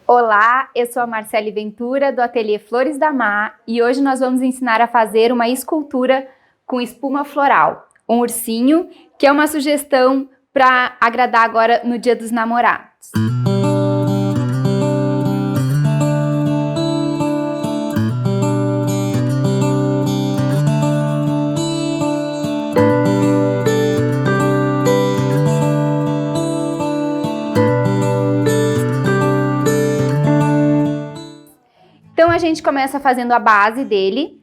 Olá, eu sou a Marcele Ventura do Ateliê Flores da Mar e hoje nós vamos ensinar a fazer uma escultura com espuma floral, um ursinho, que é uma sugestão para agradar agora no Dia dos Namorados. Então a gente começa fazendo a base dele,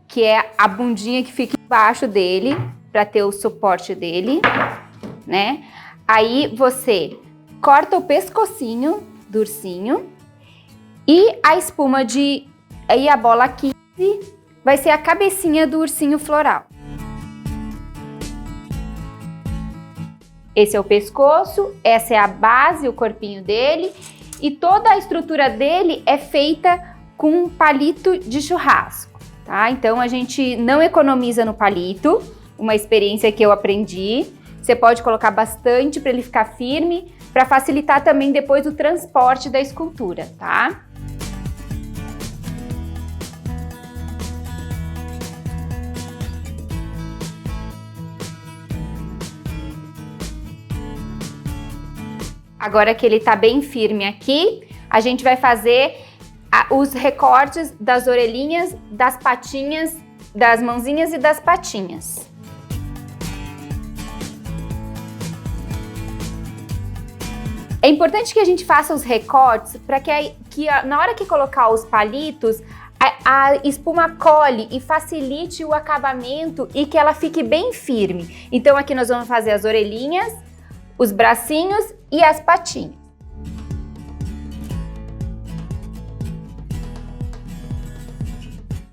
que é a bundinha que fica embaixo dele, para ter o suporte dele, né? Aí você corta o pescocinho do ursinho e a espuma aí a bola 15 vai ser a cabecinha do ursinho floral. Esse é o pescoço, essa é a base, o corpinho dele, e toda a estrutura dele é feita com um palito de churrasco, tá? Então a gente não economiza no palito, uma experiência que eu aprendi. Você pode colocar bastante para ele ficar firme, para facilitar também depois o transporte da escultura, tá? Agora que ele tá bem firme aqui, a gente vai fazer os recortes das orelhinhas, das patinhas, das mãozinhas e das patinhas. É importante que a gente faça os recortes para que na hora que colocar os palitos, a espuma cole e facilite o acabamento e que ela fique bem firme. Então aqui nós vamos fazer as orelhinhas, os bracinhos e as patinhas.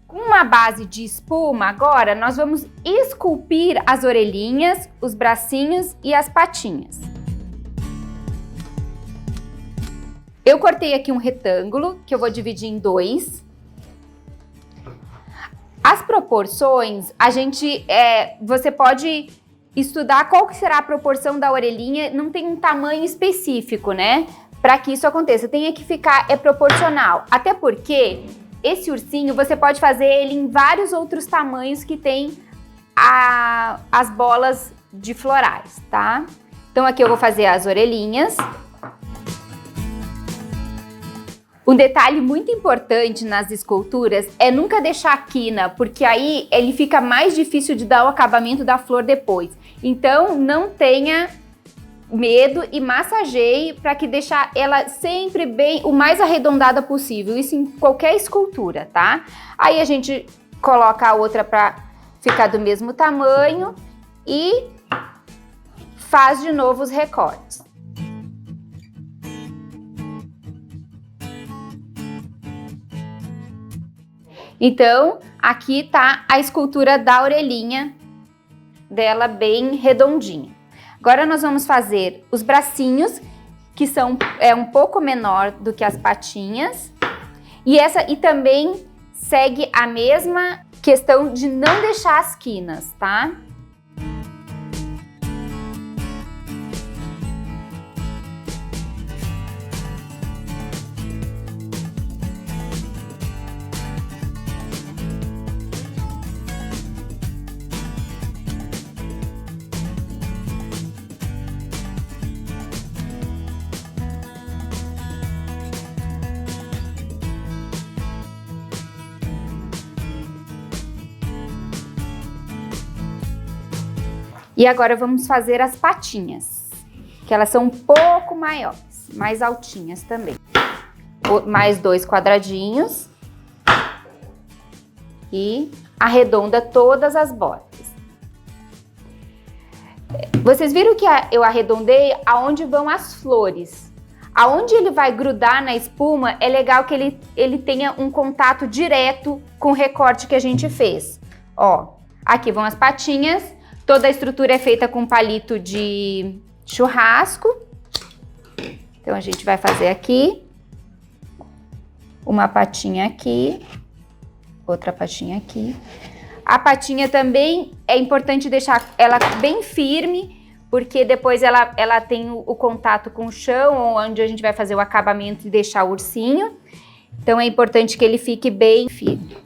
Com uma base de espuma, agora nós vamos esculpir as orelhinhas, os bracinhos e as patinhas. Eu cortei aqui um retângulo que eu vou dividir em dois. As proporções, você pode estudar qual que será a proporção da orelhinha, não tem um tamanho específico, né? Para que isso aconteça, tem que ficar proporcional. Até porque esse ursinho você pode fazer ele em vários outros tamanhos que tem as bolas de florais, tá? Então aqui eu vou fazer as orelhinhas. Um detalhe muito importante nas esculturas é nunca deixar a quina, porque aí ele fica mais difícil de dar o acabamento da flor depois. Então não tenha medo e massageie para que deixar ela sempre bem, o mais arredondada possível, isso em qualquer escultura, tá? Aí a gente coloca a outra para ficar do mesmo tamanho e faz de novo os recortes. Então, aqui tá a escultura da orelhinha dela bem redondinha. Agora nós vamos fazer os bracinhos, que são um pouco menor do que as patinhas. E também segue a mesma questão de não deixar as quinas, tá? E agora vamos fazer as patinhas, que elas são um pouco maiores, mais altinhas também. Mais 2 quadradinhos e arredonda todas as bordas. Vocês viram que eu arredondei aonde vão as flores. Aonde ele vai grudar na espuma, é legal que ele tenha um contato direto com o recorte que a gente fez. Ó, aqui vão as patinhas. Toda a estrutura é feita com palito de churrasco. Então a gente vai fazer aqui uma patinha aqui, outra patinha aqui. A patinha também é importante deixar ela bem firme, porque depois ela tem o contato com o chão, onde a gente vai fazer o acabamento e deixar o ursinho. Então é importante que ele fique bem firme.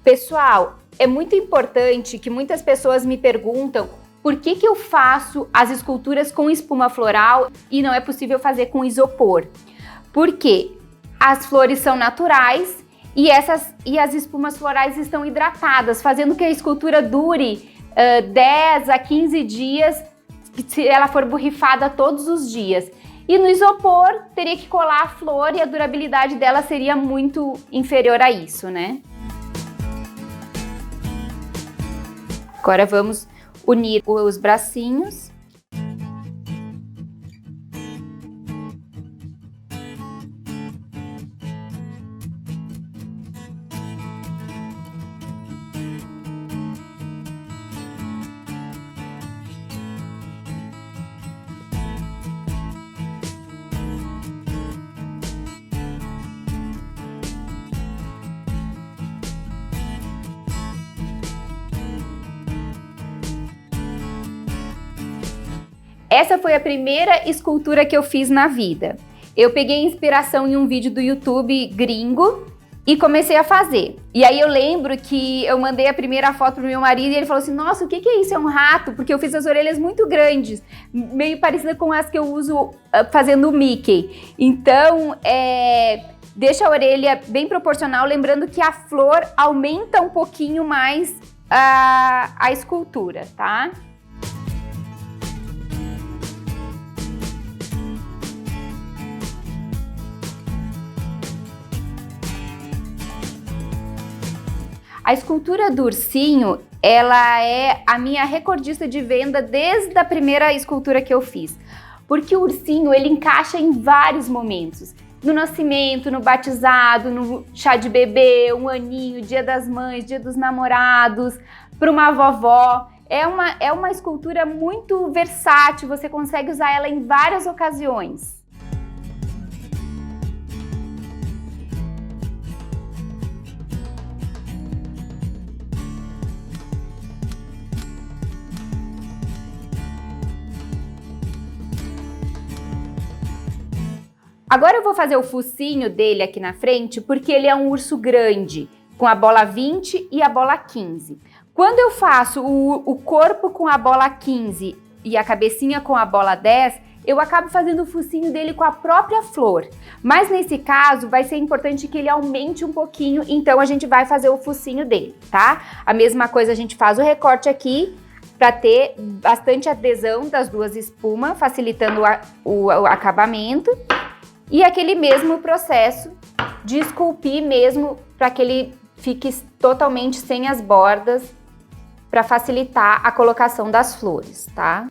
Pessoal, é muito importante que muitas pessoas me perguntam por que eu faço as esculturas com espuma floral e não é possível fazer com isopor. Porque as flores são naturais e as espumas florais estão hidratadas, fazendo que a escultura dure 10 a 15 dias, se ela for borrifada todos os dias. E no isopor, teria que colar a flor e a durabilidade dela seria muito inferior a isso, né? Agora vamos unir os bracinhos. Essa foi a primeira escultura que eu fiz na vida. Eu peguei inspiração em um vídeo do YouTube gringo e comecei a fazer. E aí eu lembro que eu mandei a primeira foto pro meu marido e ele falou assim: nossa, o que é isso? É um rato? Porque eu fiz as orelhas muito grandes, meio parecida com as que eu uso fazendo o Mickey. Então, deixa a orelha bem proporcional, lembrando que a flor aumenta um pouquinho mais a escultura, tá? A escultura do ursinho, ela é a minha recordista de venda desde a primeira escultura que eu fiz. Porque o ursinho, ele encaixa em vários momentos. No nascimento, no batizado, no chá de bebê, um aninho, dia das mães, dia dos namorados, para uma vovó. É uma escultura muito versátil, você consegue usar ela em várias ocasiões. Agora eu vou fazer o focinho dele aqui na frente, porque ele é um urso grande, com a bola 20 e a bola 15. Quando eu faço o corpo com a bola 15 e a cabecinha com a bola 10, eu acabo fazendo o focinho dele com a própria flor. Mas nesse caso, vai ser importante que ele aumente um pouquinho, então a gente vai fazer o focinho dele, tá? A mesma coisa, a gente faz o recorte aqui, para ter bastante adesão das duas espumas, facilitando o acabamento. E aquele mesmo processo de esculpir mesmo para que ele fique totalmente sem as bordas, para facilitar a colocação das flores, tá?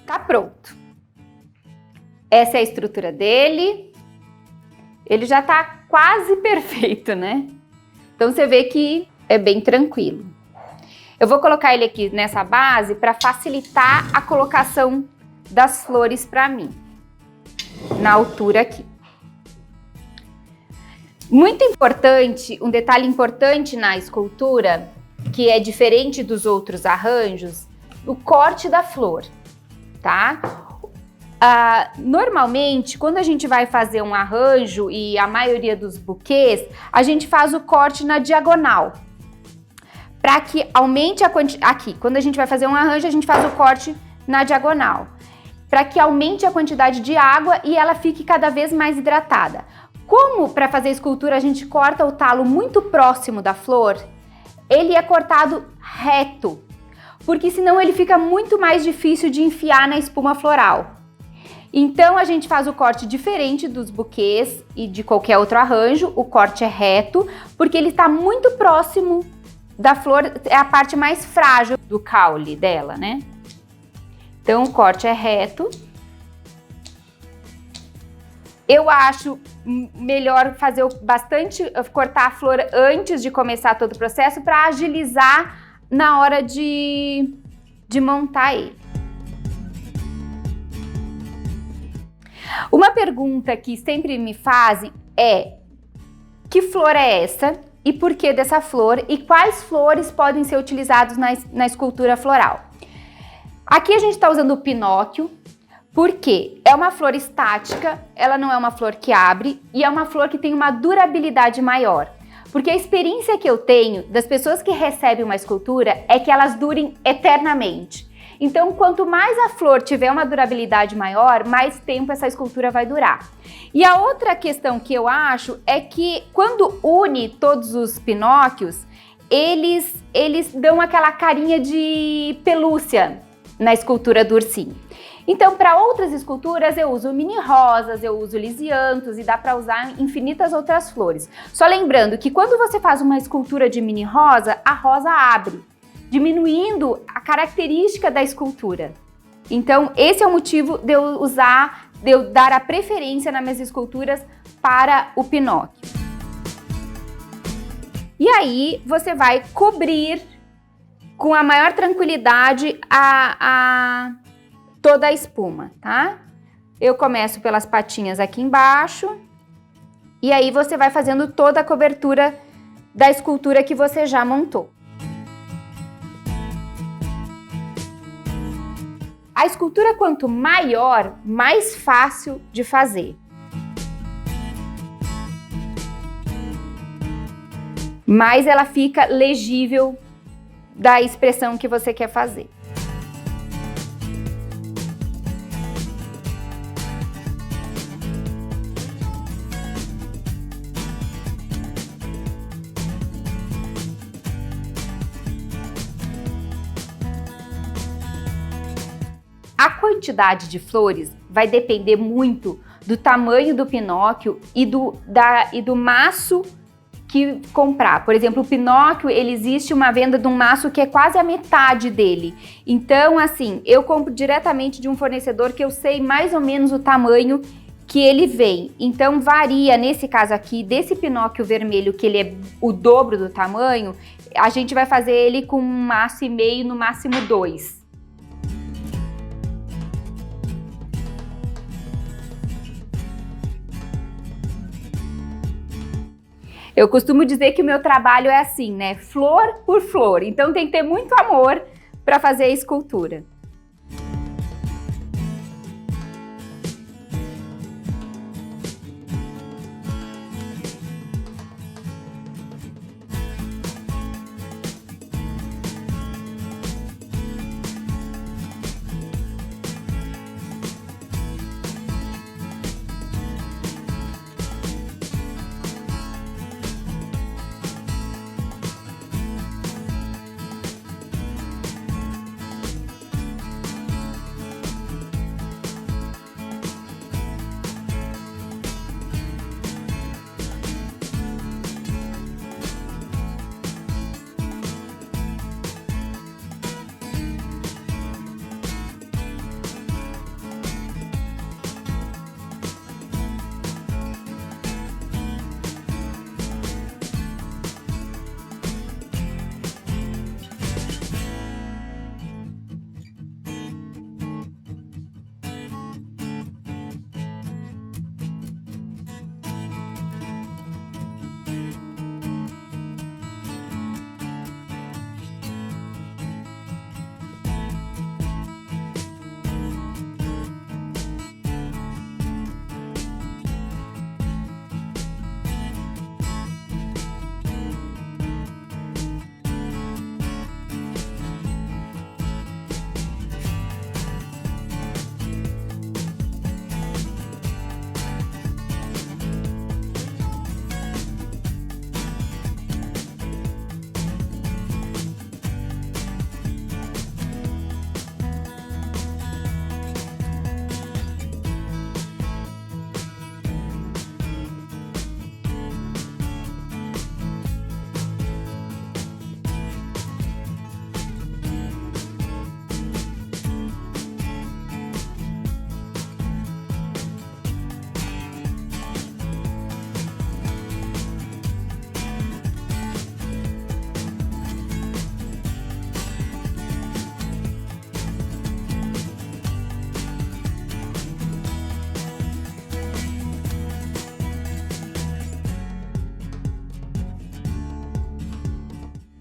Tá pronto. Essa é a estrutura dele. Ele já tá quase perfeito, né? Então você vê que é bem tranquilo. Eu vou colocar ele aqui nessa base para facilitar a colocação das flores para mim, na altura aqui. Muito importante, um detalhe importante na escultura, que é diferente dos outros arranjos, o corte da flor, tá? Normalmente, quando a gente vai fazer um arranjo e a maioria dos buquês, a gente faz o corte na diagonal. Para que aumente a quantidade... Aqui, quando a gente vai fazer um arranjo, a gente faz o corte na diagonal. Para que aumente a quantidade de água e ela fique cada vez mais hidratada. Como para fazer escultura a gente corta o talo muito próximo da flor, ele é cortado reto. Porque senão ele fica muito mais difícil de enfiar na espuma floral. Então a gente faz o corte diferente dos buquês e de qualquer outro arranjo, o corte é reto, porque ele está muito próximo da flor, é a parte mais frágil do caule dela, né? Então o corte é reto. Eu acho melhor fazer cortar a flor antes de começar todo o processo para agilizar na hora de montar ele. Uma pergunta que sempre me fazem é: que flor é essa e por que dessa flor e quais flores podem ser utilizadas na escultura floral? Aqui a gente está usando o Pinóquio, porque é uma flor estática, ela não é uma flor que abre e é uma flor que tem uma durabilidade maior. Porque a experiência que eu tenho das pessoas que recebem uma escultura é que elas durem eternamente. Então, quanto mais a flor tiver uma durabilidade maior, mais tempo essa escultura vai durar. E a outra questão que eu acho é que quando une todos os Pinóquios, eles dão aquela carinha de pelúcia na escultura do ursinho. Então, para outras esculturas, eu uso mini rosas, eu uso lisianthus e dá para usar infinitas outras flores. Só lembrando que quando você faz uma escultura de mini rosa, a rosa abre, diminuindo a característica da escultura. Então, esse é o motivo de eu dar a preferência nas minhas esculturas para o Pinóquio. E aí, você vai cobrir com a maior tranquilidade toda a espuma, tá? Eu começo pelas patinhas aqui embaixo e aí você vai fazendo toda a cobertura da escultura que você já montou. A escultura quanto maior, mais fácil de fazer. Mais ela fica legível da expressão que você quer fazer. A quantidade de flores vai depender muito do tamanho do Pinóquio e do maço que comprar. Por exemplo, o Pinóquio, existe uma venda de um maço que é quase a metade dele. Então, assim, eu compro diretamente de um fornecedor que eu sei mais ou menos o tamanho que ele vem. Então, varia, nesse caso aqui, desse Pinóquio vermelho, que ele é o dobro do tamanho, a gente vai fazer ele com 1,5 maço, no máximo 2. Eu costumo dizer que o meu trabalho é assim, né? Flor por flor. Então tem que ter muito amor para fazer a escultura.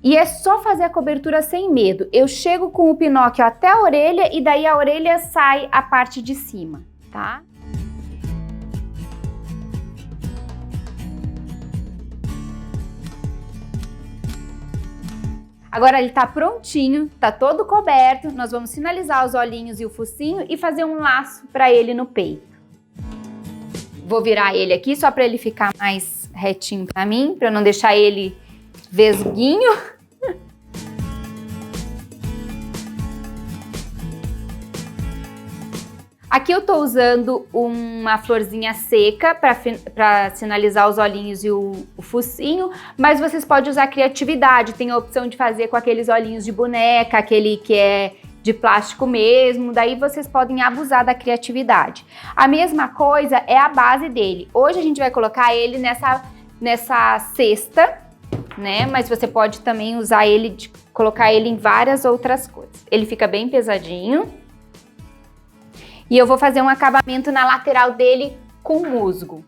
E é só fazer a cobertura sem medo. Eu chego com o Pinóquio até a orelha e daí a orelha sai a parte de cima, tá? Agora ele tá prontinho, tá todo coberto. Nós vamos finalizar os olhinhos e o focinho e fazer um laço para ele no peito. Vou virar ele aqui só para ele ficar mais retinho para mim, para eu não deixar ele vesguinho. Aqui eu tô usando uma florzinha seca para sinalizar os olhinhos e o focinho, mas vocês podem usar criatividade. Tem a opção de fazer com aqueles olhinhos de boneca, aquele que é de plástico mesmo, daí vocês podem abusar da criatividade. A mesma coisa é a base dele. Hoje a gente vai colocar ele nessa cesta, né? Mas você pode também usar ele, colocar ele em várias outras coisas. Ele fica bem pesadinho. E eu vou fazer um acabamento na lateral dele com musgo.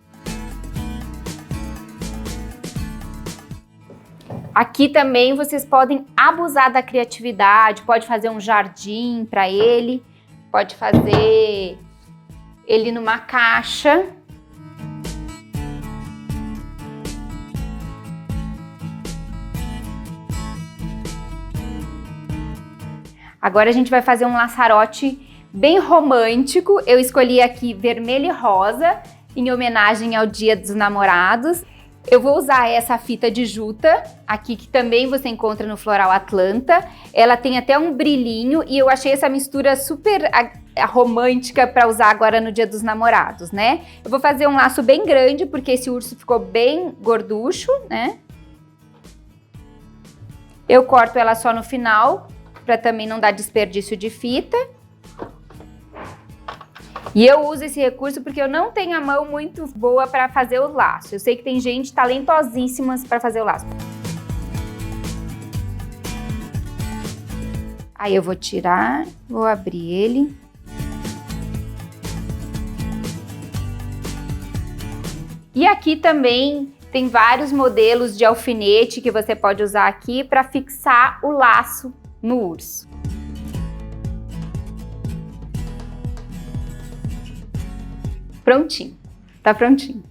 Aqui também vocês podem abusar da criatividade, pode fazer um jardim para ele, pode fazer ele numa caixa. Agora a gente vai fazer um laçarote bem romântico. Eu escolhi aqui vermelho e rosa, em homenagem ao Dia dos Namorados. Eu vou usar essa fita de juta, aqui que também você encontra no Floral Atlanta. Ela tem até um brilhinho e eu achei essa mistura super romântica para usar agora no Dia dos Namorados, né? Eu vou fazer um laço bem grande, porque esse urso ficou bem gorducho, né? Eu corto ela só no final, para também não dar desperdício de fita. E eu uso esse recurso porque eu não tenho a mão muito boa para fazer o laço. Eu sei que tem gente talentosíssima para fazer o laço. Aí eu vou tirar, vou abrir ele. E aqui também tem vários modelos de alfinete que você pode usar aqui para fixar o laço no urso. Prontinho, tá prontinho.